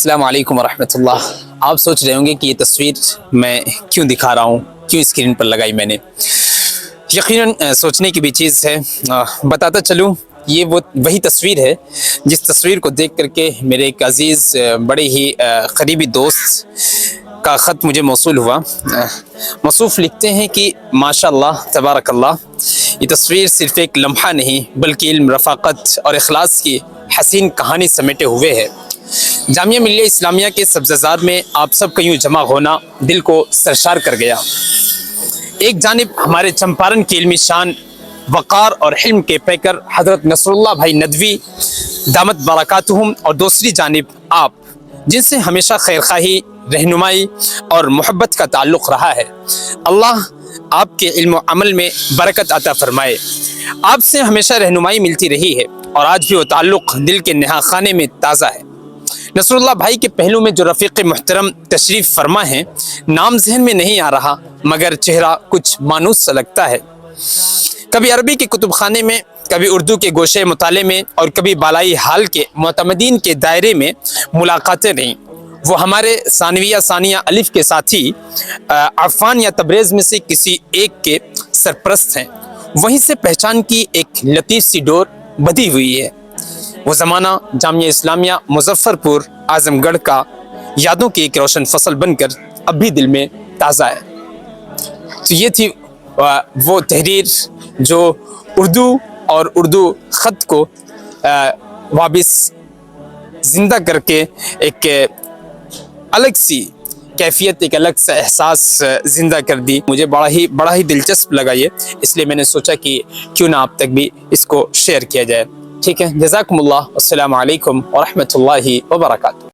अस्सलाम वालेकुम वरहमतुल्लाह। आप सोच रहे होंगे कि ये तस्वीर मैं क्यों दिखा रहा हूँ, क्यों स्क्रीन पर लगाई मैंने। यकीनन सोचने की भी चीज़ है। बताता चलूँ, ये वो वही तस्वीर है जिस तस्वीर को देख करके मेरे एक अज़ीज़ बड़े ही करीबी दोस्त का ख़त मुझे मौसूल हुआ। मौसूफ़ लिखते हैं कि माशाअल्लाह तबारकल्लाह, ये तस्वीर सिर्फ़ एक लम्हा नहीं बल्कि इल्म, रफ़ाक़त और इखलास की हसीन कहानी समेटे हुए है। जामिया मिल्लिया इस्लामिया के सब्ज़ाज़ाद में आप सब का यूँ जमा होना दिल को सरशार कर गया। एक जानिब हमारे चंपारण की इल्मी शान, वक़ार और हिल्म के पैकर हज़रत नसरुल्लाह भाई नदवी दामत बरकातुहुम, और दूसरी जानिब आप, जिनसे हमेशा खैरखाही, रहनुमाई और मोहब्बत का ताल्लुक़ रहा है। अल्लाह आपके इल्म व अमल में बरकत अता फरमाए। आपसे हमेशा रहनुमाई मिलती रही है और आज भी वो ताल्लुक़ दिल के नहा खाने में ताज़ा है। नसरुल्लाह भाई के पहलू में जो रफ़ीक़ मुहतरम तशरीफ़ फरमा है, नाम ज़हन में नहीं आ रहा मगर चेहरा कुछ मानूस सा लगता है। कभी अरबी के कुतुब खाने में, कभी उर्दू के गोशे मुताले में और कभी बालाई हाल के मुतमदीन के दायरे में मुलाकातें रहीं। वो हमारे सानविया सानिया अलिफ के साथी अफ़ान या तबरेज़ में से किसी एक के सरपरस्त हैं। वहीं से पहचान की एक लतीफ़ सी डोर बधी हुई है। वो ज़माना जामिया इस्लामिया मुज़फ़्फ़रपुर आज़मगढ़ का यादों की एक रोशन फसल बनकर अब भी दिल में ताज़ा है। तो ये थी वो तहरीर जो उर्दू और उर्दू ख़त को वापस ज़िंदा करके एक अलग सी कैफियत, एक अलग सा एहसास ज़िंदा कर दी। मुझे बड़ा ही दिलचस्प लगा ये, इसलिए मैंने सोचा कि क्यों ना आप तक भी इसको शेयर किया जाए। ठीक है, जज़ाकुमुल्लाह, अस्सलामु अलैकुम व रहमतुल्लाहि व बरकातुहू।